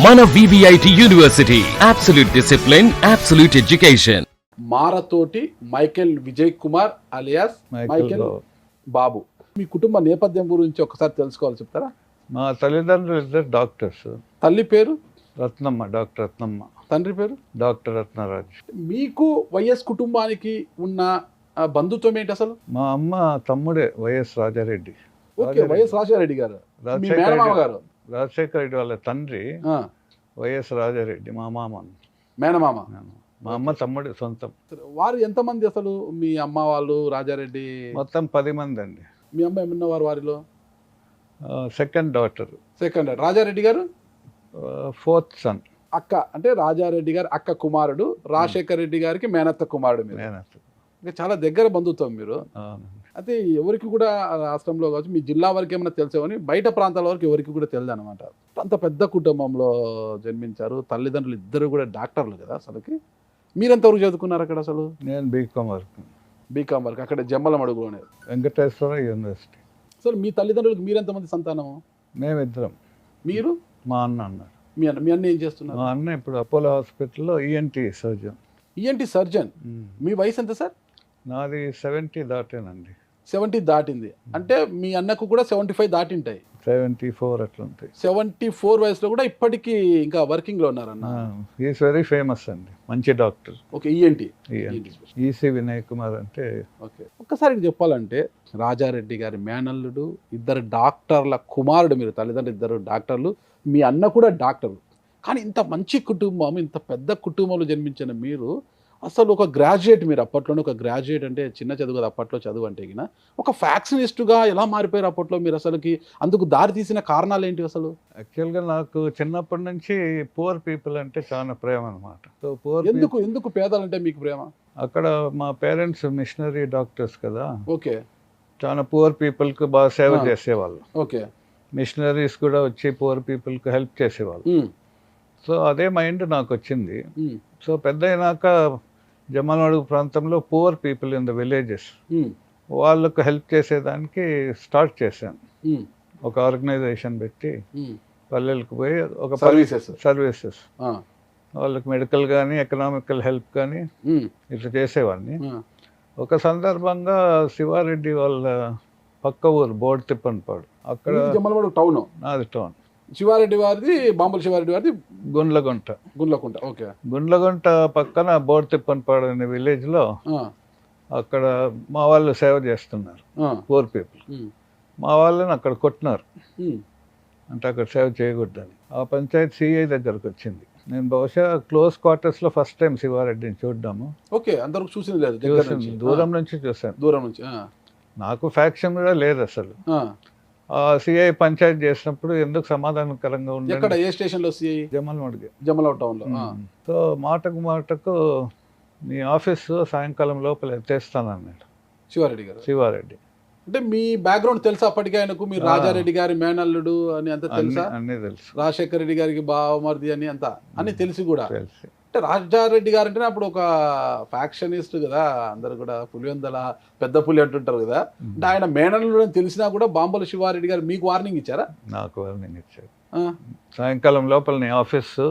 మన VVIT university absolute discipline, absolute education. Marathoti Michael Vijay Kumar alias Michael Babu. మీ కుటుంబ నేపథ్యం గురించి ఒకసారి తెలుసుకోవాలి, చెప్తారా? మా తల్లిదండ్రులు ఇద్దరు డాక్టర్స్. తల్లి పేరు రత్నమ్మ, డాక్టర్ రత్నమ్మ. తండ్రి పేరు డాక్టర్ రత్నరాజ్. మీకు వైఎస్ కుటుంబానికి ఉన్న బంధుత్వం ఏంటి అసలు? మా అమ్మ తమ్ముడే YS Rajareddy. Okay, YS Rajareddy గారు మీ మేనమామ గారు. రాజశేఖర రెడ్డి వాళ్ళ తండ్రి వైఎస్ రాజారెడ్డి మా మామ. మేనమామ. మా అమ్మ తమ్ముడు సొంతం. వారు ఎంతమంది అసలు? మీ అమ్మ వాళ్ళు రాజారెడ్డి మొత్తం 10 మంది అండి. మీ అమ్మ ఏమన్నవారు వారిలో? Second daughter. సెకండ్. రాజారెడ్డి గారు 4th సన్. అక్క అంటే రాజారెడ్డి గారు అక్క కుమారుడు, రాజశేఖర రెడ్డి గారికి మేనత్త కుమారుడు. మీరు ఇంకా చాలా దగ్గర బంధుత్వం మీరు. అయితే ఎవరికి కూడా రాష్ట్రంలో కావచ్చు, మీ జిల్లా వరకు ఏమైనా తెలిసేవని, బయట ప్రాంతాల వరకు ఎవరికి కూడా తెలియదు అనమాట. అంత పెద్ద కుటుంబంలో జన్మించారు. తల్లిదండ్రులు ఇద్దరు కూడా డాక్టర్లు కదా. అసలుకి మీరెంతవరకు చదువుకున్నారు అక్కడ అసలు? నేను బీకామ్ వరకు. బీకామ్ వరకు అక్కడ జమ్మలమడుగులోనే, వెంకటేశ్వర యూనివర్సిటీ. అసలు మీ తల్లిదండ్రులకు మీరెంతమంది సంతానము? మేమిద్దరం. మీరు? మా అన్న అన్నారు. మీ అన్న ఏం చేస్తున్నారు? మా అన్న ఇప్పుడు అపోలో హాస్పిటల్లో ENT సర్జన్. ENT surgeon. మీ వయసు ఎంత సార్? నాది 70 దాటేనండి. 70 దాటింది అంటే మీ అన్నకు కూడా 75 దాటింటాయి. 74 అట్లా ఉంటాయి. 74 వయసులో కూడా ఇప్పటికీ ఇంకా వర్కింగ్ లో ఉన్నారన్న. ఈస్ వెరీ ఫేమస్ అండి, మంచి doctor. Okay, ENT. EC Vinay Kumar అంటే. ఓకే, ఒక్కసారి చెప్పాలంటే రాజారెడ్డి గారి మేనల్లుడు, ఇద్దరు డాక్టర్ల కుమారుడు మీరు. తల్లిదండ్రులు ఇద్దరు డాక్టర్లు, మీ అన్న కూడా డాక్టర్లు. కానీ ఇంత మంచి కుటుంబం, ఇంత పెద్ద కుటుంబంలో జన్మించిన మీరు అసలు ఒక గ్రాడ్యుయేట్. మీరు అప్పట్లోనే ఒక గ్రాడ్యుయేట్ అంటే చిన్న చదువు కదా అప్పట్లో, చదువు అంటే గిన. ఒక ఫ్యాక్షనిస్టుగా ఎలా మారిపోయారు అప్పట్లో మీరు? అసలుకి అందుకు దారి తీసిన కారణాలు ఏంటి అసలు? యాక్చువల్గా నాకు చిన్నప్పటి నుంచి పూర్ పీపుల్ అంటే చాలా ప్రేమ అనమాట. సో ఎందుకు పేదలంటే మీకు ప్రేమ? అక్కడ మా పేరెంట్స్ మిషనరీ డాక్టర్స్ కదా. ఓకే, చాలా పూర్ పీపుల్కి బాగా సేవ చేసేవాళ్ళు. ఓకే, మిషనరీస్ కూడా వచ్చి పూర్ పీపుల్కి హెల్ప్ చేసేవాళ్ళు. సో అదే మైండ్ నాకు వచ్చింది. సో పెద్ద అయినాక జమ్మలమడుగు ప్రాంతంలో poor people in the villages వాళ్ళకు హెల్ప్ చేసేదానికి స్టార్ట్ చేశాను. ఒక ఆర్గనైజేషన్ పెట్టి పల్లెలకు పోయి ఒక సర్వీసెస్ వాళ్ళకి మెడికల్ కానీ ఎకనామికల్ హెల్ప్ కానీ ఇట్లా చేసేవాడిని. ఒక సందర్భంగా శివారెడ్డి వాళ్ళ పక్క ఊరు బోర్డు తిప్పనిపాడు, అక్కడ జమ్మలమడుగు టౌన్. నాది టౌన్. శివారెడ్డి వారిది బాంబుల శివారెడ్డి వారిది గుండ్లగుంట. ఓకే, గుండ్లగుంట పక్కన బోర్డు తిప్పనిపాడు అనే విలేజ్ లో అక్కడ మా వాళ్ళు సేవ చేస్తున్నారు, పూర్ పీపుల్. మా వాళ్ళని అక్కడ కొట్టినారు, అంటే అక్కడ సేవ చేయకూడదని. ఆ పంచాయతీ CI దగ్గరకు వచ్చింది. నేను బహుశా క్లోజ్ క్వార్టర్స్ లో ఫస్ట్ టైం శివారెడ్డిని చూడ్డాము. ఓకే, అందరూ చూసింది లేదు, దూరం నుంచి చూసాను. దూరం నుంచి. నాకు ఫ్యాక్షన్ కూడా లేదు అసలు. CI పంచాయతీ చేసినప్పుడు ఎందుకు సమాధానకరంగా ఉంది. ఎక్కడ, ఏ స్టేషన్ లో CI? జమ్మలమడుగు టౌన్ లో. సో మాటకు మీ ఆఫీసు సాయంకాలం లోపల ఎత్తేస్తానన్నాడు శివారెడ్డి. అంటే మీ బ్యాక్గ్రౌండ్ తెలుసా అప్పటికే ఆయనకు? మీరు రాజారెడ్డి గారి మేనల్లుడు అని అంత తెలుసా? అన్నీ తెలుసు. రాజశేఖర రెడ్డి గారికి బావమరిది అని అంత అన్ని తెలిసి కూడా. అంటే రాజారెడ్డి గారు అంటే అప్పుడు ఒక ఫ్యాక్షనిస్ట్ కదా, అందరు కూడా పులివెందల పెద్ద పులి అంటుంటారు కదా. అంటే ఆయన మేనల్లుడు అని తెలిసినా కూడా బాంబుల శివారెడ్డి గారు మీకు వార్నింగ్ ఇచ్చారా? నాకు వార్నింగ్ ఇచ్చారు. సాయంకాలం లోపల నీ ఆఫీసు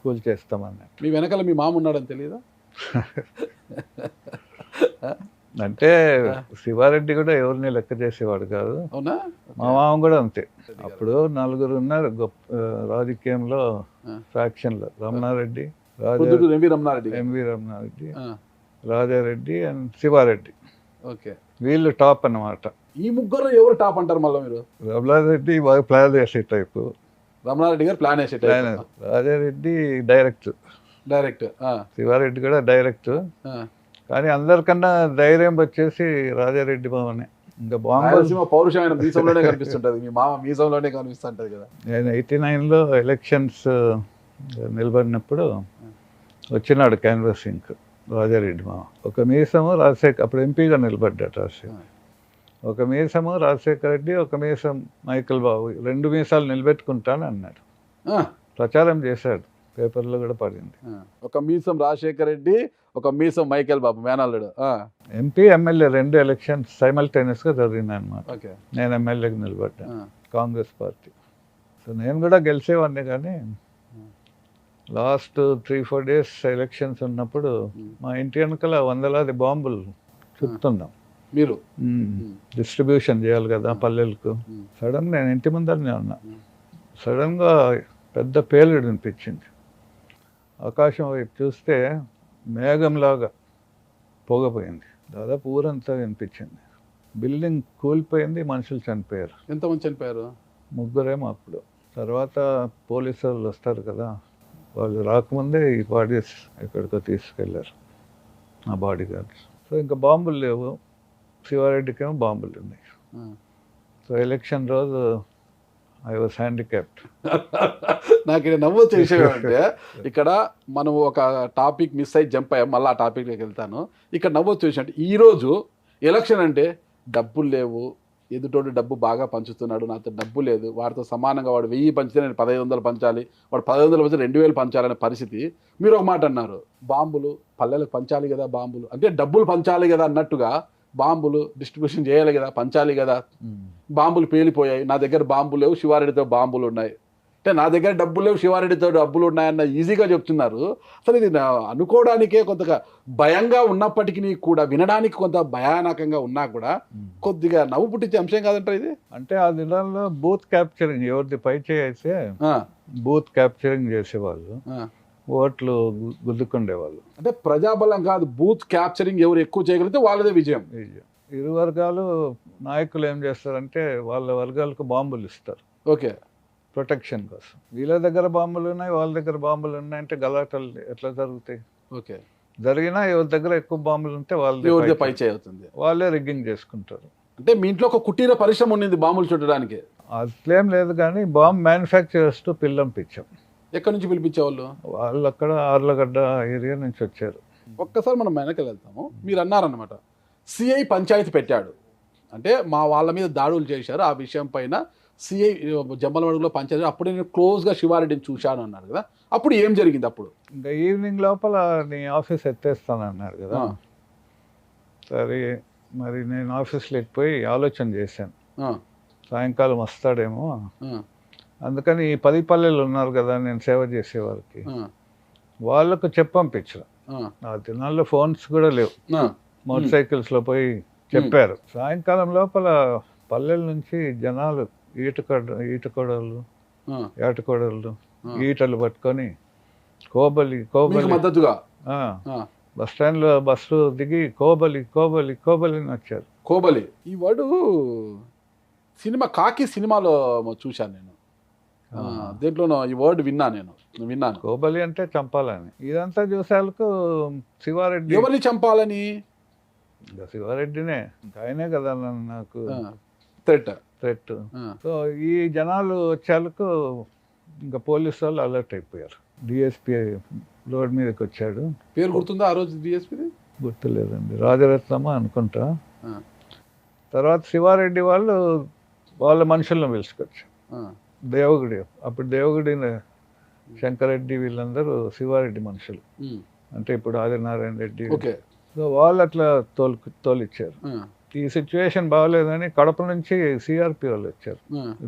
కూల్ చేస్తామన్నా. మీ వెనకాల మీ మామ ఉన్నాడని తెలియదా? అంటే శివారెడ్డి కూడా ఎవరిని లెక్క చేసేవాడు కాదు. అవునా? మా మామ కూడా అంతే. అప్పుడు 4 ఉన్నారు గొప్ప రాజకీయంలో, ఫ్యాక్షన్ లో. Ramana Reddy, MV Ramana Reddy, Raja Reddy and Siva Reddy. Okay, వీళ్ళు టాప్ అన్నమాట. ఈ ముగ్గురు ఎవరు టాప్ అంటారు మళ్ళీ మీరు? రమణారెడ్డి బాగా ప్లాన్ చేసే టైపు. రమణారెడ్డి గారు ప్లాన్ వేసే టైప్. రాజారెడ్డి డైరెక్ట్. శివారెడ్డి కూడా డైరెక్ట్. కానీ అందరికన్నా ధైర్యం వచ్చేసి రాజారెడ్డి బావనే. ఇంకా బాంబు పౌరుషమైన మీసంలోనే కనిపిస్తుంటది, మీ మామ మీసంలోనే కనిపిస్తుంటది కదా. నేను 89లో ఎలక్షన్స్ నిలబడినప్పుడు వచ్చినాడు క్యాన్వాసింగ్ రాజారెడ్డి మామ. ఒక మీసము రాజశేఖర్, అప్పుడు ఎంపీగా నిలబడ్డాడు రాజశేఖర్. ఒక మీసము రాజశేఖర రెడ్డి, ఒక మీసం మైకేల్ బాబు. 2 మీసాలు నిలబెట్టుకుంటాను అన్నాడు. ప్రచారం చేశాడు, పేపర్లో కూడా పడింది. ఒక మీసం రాజశేఖర రెడ్డి, ఒక మీసం మైకేల్ బాబు మేనల్లుడు. ఎంపీ ఎమ్మెల్యే 2 ఎలక్షన్స్ సైమల్టేనియస్ గా జరిగినాయి అనమాట. నేను ఎమ్మెల్యేకి నిలబడ్డాను, కాంగ్రెస్ పార్టీ. సో నేను కూడా గెలిచేవాడిని, కానీ లాస్ట్ 3-4 డేస్ ఎలక్షన్స్ ఉన్నప్పుడు మా ఇంటి వెనకాల వందలాది బాంబులు చుడుతున్నాం. మీరు డిస్ట్రిబ్యూషన్ చేయాలి కదా పల్లెలకు. సడన్ నేను ఇంటి ముందరనే ఉన్నా, సడన్గా పెద్ద పేలుడు అనిపించింది. ఆకాశం వైపు చూస్తే మేఘంలాగా పొగపోయింది, దాదాపు ఊరంతా వినిపించింది. బిల్డింగ్ కూలిపోయింది, మనుషులు చనిపోయారు. ఎంతమంది చనిపోయారు? 3 అప్పుడు. తర్వాత పోలీసు వాళ్ళు వస్తారు కదా, వాళ్ళు రాకముందే ఈ బాడీస్ ఎక్కడికో తీసుకెళ్ళారు, ఆ బాడీ గార్డ్స్. సో ఇంకా బాంబులు లేవు, శివారెడ్డికేమో బాంబులు ఉన్నాయి. సో ఎలక్షన్ రోజు ఐ వాజ్ హ్యాండిక్యాప్డ్. నాకు ఇక్కడ నవ్వొచ్చే విషయం ఏమంటే, ఇక్కడ మనం ఒక టాపిక్ మిస్ అయ్యి జంప్ అయ్యాం, మళ్ళీ ఆ టాపిక్లోకి వెళ్తాను. ఇక్కడ నవ్వొచ్చే విషయం అంటే, ఈరోజు ఎలక్షన్ అంటే డబ్బులు లేవు, ఎదుటోడు డబ్బు బాగా పంచుతున్నాడు, నాతో డబ్బు లేదు, వాడితో సమానంగా వాడు 1000 పంచితే నేను 1500 పంచాలి, వాడు 1500 పంచితే 2000 పంచాలనే పరిస్థితి. మీరు ఒక మాట అన్నారు, బాంబులు పల్లెలకు పంచాలి కదా, బాంబులు అంటే డబ్బులు పంచాలి కదా అన్నట్టుగా బాంబులు డిస్ట్రిబ్యూషన్ చేయాలి కదా, పంచాలి కదా. బాంబులు పేలిపోయాయి, నా దగ్గర బాంబులు లేవు, శివారెడ్డితో బాంబులు ఉన్నాయి అంటే, నా దగ్గర డబ్బులు లేవు, శివారెడ్డితో డబ్బులు ఉన్నాయన్న ఈజీగా చెప్తున్నారు. అసలు ఇది అనుకోవడానికే కొంత భయంగా ఉన్నప్పటికీ కూడా, వినడానికి కొంత భయానకంగా ఉన్నా కూడా కొద్దిగా నవ్వు పుట్టించే అంశం కాదంటారు ఇది. అంటే ఆ దినాల్లో బూత్ క్యాప్చరింగ్, ఎవరిది పై చేస్తే బూత్ క్యాప్చరింగ్ చేసేవాళ్ళు, ఓట్లు గుద్దుకుండేవాళ్ళు. అంటే ప్రజాబలం కాదు, బూత్ క్యాప్చరింగ్ ఎవరు ఎక్కువ చేయగలిగితే వాళ్ళదే విజయం. ఇరు వర్గాలు నాయకులు ఏం చేస్తారంటే వాళ్ళ వర్గాలకు బాంబులు ఇస్తారు, ఓకే, ప్రొటెక్షన్ కోసం. వీళ్ళ దగ్గర బాంబులు ఉన్నాయి, వాళ్ళ దగ్గర బాంబులు ఉన్నాయి అంటే గలాటలు ఎట్లా జరుగుతాయి? ఓకే, జరిగినా ఎవరి దగ్గర ఎక్కువ బాంబులు ఉంటే వాళ్ళదే పై చేయవుతుంది, వాళ్ళే రిగ్గింగ్ చేసుకుంటారు. అంటే మీ ఇంట్లో ఒక కుటీర పరిశ్రమ ఉండింది బాంబులు చుట్టడానికి? అట్లేం లేదు, కానీ బాంబ్ మ్యానుఫ్యాక్చరర్స్ తో పిలిపించాం. ఎక్కడి నుంచి పిలిపించేవాళ్ళు? వాళ్ళు అక్కడ ఆర్లగడ్డ ఏరియా నుంచి వచ్చారు. ఒక్కసారి మనం వెనక్కి వెళ్తాము. మీరు అన్నారన్నమాట, సిఐ పంచాయతీ పెట్టాడు అంటే మా వాళ్ళ మీద దాడులు చేశారు, ఆ విషయం పైన సిఐ జమ్మలమడుగులో పంచాయతీ, అప్పుడు నేను క్లోజ్గా శివారెడ్డిని చూశాను అన్నారు కదా, అప్పుడు ఏం జరిగింది? అప్పుడు ఇంకా ఈవినింగ్ లోపల నీ ఆఫీస్ ఎత్తేస్తానన్నారు కదా. సరే మరి నేను ఆఫీస్లోకి పోయి ఆలోచన చేశాను, సాయంకాలం వస్తాడేమో, అందుకని ఈ 10 పల్లెలు ఉన్నారు కదా నేను సేవ చేసేవారికి, వాళ్ళకు చెప్పంపించు. ఆ దినాల్లో ఫోన్స్ కూడా లేవు, మోటార్ సైకిల్స్లో పోయి చెప్పారు. సాయంకాలం లోపల పల్లెల నుంచి జనాలు ఈటకొడలు ఏటకొడలు ఈటలు పట్టుకొని కోబలి మద్దతుగా బస్ స్టాండ్లో బస్సు దిగి కోబలి కోబలి కోబలి అని వచ్చారు. కోబలి ఈ వర్డు సినిమా కాకి సినిమాలో చూశాను నేను, దేంట్లోనో ఈ వర్డ్ విన్నాను. కోబలి అంటే చంపాలని. ఇదంతా చూసేందుకు శివారెడ్డి ఎవరిని చంపాలని? శివారెడ్డినే, ఆయనే కదా నాకు థ్రెట్. సో ఈ జనాలు వచ్చేందుకు ఇంకా పోలీసు వాళ్ళు అలర్ట్ అయిపోయారు. డిఎస్పీ రోడ్ మీదకి వచ్చాడు. పేరు గుర్తుందా ఆ రోజు డిఎస్పీది? గుర్తులేదండి, రాజరత్నమ్మ అనుకుంటా. తర్వాత శివారెడ్డి వాళ్ళు వాళ్ళ మనుషులను పిలుచుకొచ్చారు. దేవగుడి, అప్పుడు దేవగుడి శంకరెడ్డి వీళ్ళందరూ శివారెడ్డి మనుషులు, అంటే ఇప్పుడు ఆదినారాయణ రెడ్డి. సో వాళ్ళు అట్లా తోలిచ్చారు. ఈ సిచ్యువేషన్ బాగోలేదని కడప నుంచి సిఆర్పి వాళ్ళు వచ్చారు,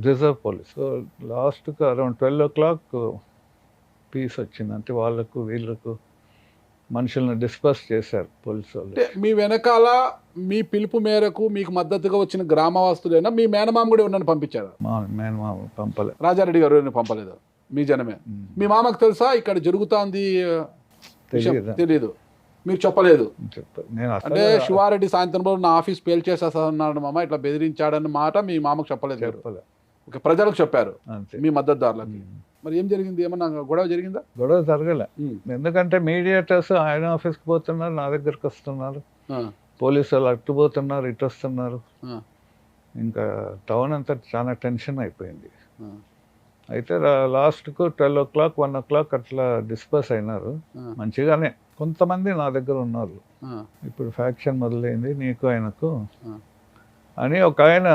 రిజర్వ్ పోలీస్. సో లాస్ట్కి అరౌండ్ 12 o'clock పీస్ వచ్చింది, అంటే వాళ్ళకు వీళ్ళకు మనుషులను డిస్పర్స్ చేశారు పోలీసు వాళ్ళు. మీ వెనకాల మీ పిలుపు మేరకు మీకు మద్దతుగా వచ్చిన గ్రామవాస్తులైనా మీ మేనమామ కూడా ఎవరిని పంపించారు? మా మేనమామ పంపలేదు, రాజారెడ్డి గారు ఎవరిని పంపలేదు, మీ జనమే. మీ మామకు తెలుసా ఇక్కడ జరుగుతుంది? తెలియదు, మీకు చెప్పలేదు? అంటే శివారెడ్డి సాయంత్రం నా ఆఫీస్ పేల్చేసేస్తున్నాడు మామ, ఇట్లా బెదిరించాడన్న మాట మీ మామకు చెప్పలేదు? ఓకే, ప్రజలకు చెప్పారు, మీ మద్దతుదారులకి. మరి ఏం జరిగింది? ఏమన్నా గొడవ జరిగిందా? గొడవ జరగలే, ఎందుకంటే మీడియేటర్స్ ఆయన ఆఫీస్కి పోతున్నారు, నా దగ్గరకు వస్తున్నారు, పోలీసు వాళ్ళు అటు పోతున్నారు, ఇటు వస్తున్నారు. ఇంకా టౌన్ అంతా చాలా టెన్షన్ అయిపోయింది. అయితే లాస్ట్కు 12 o'clock 1 o'clock అట్లా డిస్పర్స్ అయినారు. మంచిగానే కొంతమంది నా దగ్గర ఉన్నారు. ఇప్పుడు ఫ్యాక్షన్ మొదలైంది నీకు ఆయనకు అని ఒక ఆయన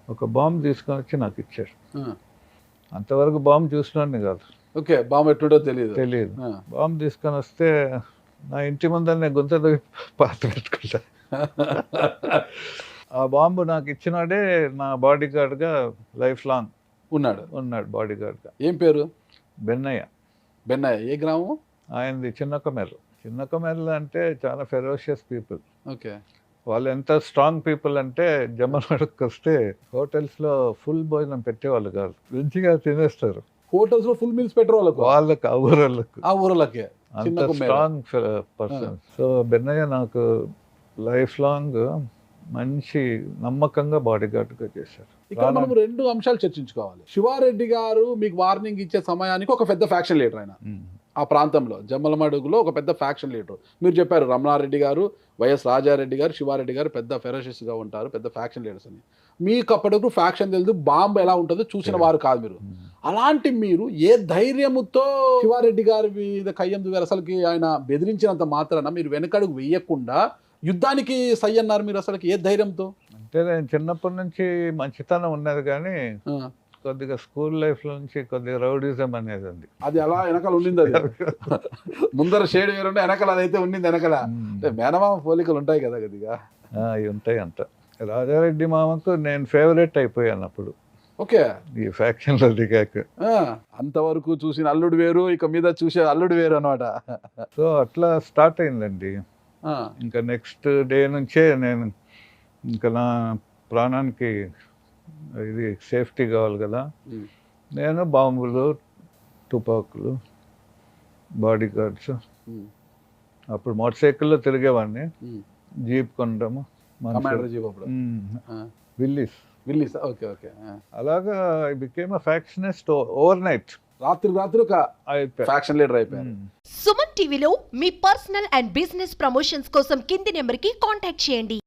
ఒక బాంబు తీసుకొని వచ్చి నాకు ఇచ్చాడు. అంతవరకు బాంబు చూసినాన్ని కాదు. ఓకే, బాంబు ఎట్లుంటో తెలియదు. బాంబు తీసుకొని వస్తే నా ఇంటి ముందర గుంత పాత పెట్టుకుంటా. ఆ బాంబు నాకు ఇచ్చినాడే నా బాడీ గార్డ్గా లైఫ్ లాంగ్ ఉన్నాడు బాడీ గార్డ్గా. ఏం పేరు? బెన్నయ్య. బెన్నయ్య ఏ గ్రామం? ఆయనది చిన్న కొమెర్లు అంటే చాలా ఫెరోషియస్ పీపుల్. ఓకే. వాళ్ళు ఎంత స్ట్రాంగ్ పీపుల్ అంటే జమ్మలమడుగుకి వస్తే హోటల్స్లో ఫుల్ భోజనం పెట్టేవాళ్ళు కాదు, మంచిగా తినేస్తారు. హోటల్స్ లో ఫుల్ మీల్స్ పెట్టరు వాళ్ళకు, వాళ్ళకి ఆ ఊరళ్ళకు ఆ ఊరలకే. అంత స్ట్రాంగ్ పర్సన్. సో బెన్నయ్య నాకు లైఫ్ లాంగ్ మంచి నమ్మకంగా బాడీ గార్డ్గా చేశారు. ఇక్కడ మనం 2 అంశాలు చర్చించుకోవాలి. శివారెడ్డి గారు మీకు వార్నింగ్ ఇచ్చే సమయానికి ఒక పెద్ద ఫ్యాక్షన్ లీడర్ ఆయన ఆ ప్రాంతంలో, జమ్మలమడుగులో ఒక పెద్ద ఫ్యాక్షన్ లీడర్. మీరు చెప్పారు రమణారెడ్డి గారు, వైఎస్ రాజారెడ్డి గారు, శివారెడ్డి గారు పెద్ద ఫెరోషియస్గా ఉంటారు, పెద్ద ఫ్యాక్షన్ లీడర్స్ అని. మీకు అప్పటికు ఫ్యాక్షన్ తెలుసు, బాంబు ఎలా ఉంటుందో చూసిన వారు కాదు మీరు. అలాంటి మీరు ఏ ధైర్యముతో శివారెడ్డి గారి మీద కయ్యం దువ్వారు? అసలుకి ఆయన బెదిరించినంత మాత్రాన మీరు వెనకడుగు వెయ్యకుండా యుద్ధానికి సై అన్నారు మీరు, అసలుకి ఏ ధైర్యంతో? అంటే నేను చిన్నప్పటి నుంచి మంచితనం ఉన్నది, కానీ కొద్దిగా స్కూల్ లైఫ్ నుంచి కొద్దిగా రౌడిజం అనేది ఉంది. అది అలా వెనకాల ఉండింది, అది ముందర షేడ్ వేరుంటే వెనకాల అదైతే ఉండింది. వెనకాల అంటే మేనమామ పోలికలు ఉంటాయి కదా కొద్దిగా. అవి ఉంటాయి అంట. రాజారెడ్డి మామకు నేను ఫేవరెట్ అయిపోయాను అప్పుడు. ఓకే. ఈ ఫ్యాక్షన్లో దిగాక అంతవరకు చూసిన అల్లుడు వేరు, ఇక మీద చూసే అల్లుడు వేరు అనమాట. సో అట్లా స్టార్ట్ అయిందండి. ఇంకా నెక్స్ట్ డే నుంచే నేను ఇంకా నా ప్రాణానికి ఇది సేఫ్టీ కావాలి కదా, నేను బాంబులు, తుపాకులు, బాడీ గార్డ్స్, అప్పుడు మోటార్ సైకిల్లో తిరిగేవాడిని, జీప్ కొనడము, విల్లీస్. Okay okay. అలాగా I became a factionist overnight. రాత్రి ఒక ఫ్యాక్షన్ లీడర్ అయిపోయారు. సుమన్ టీవీలో మీ పర్సనల్ అండ్ బిజినెస్ ప్రమోషన్స్ కోసం కింది నెంబర్కి కాంటాక్ట్ చేయండి.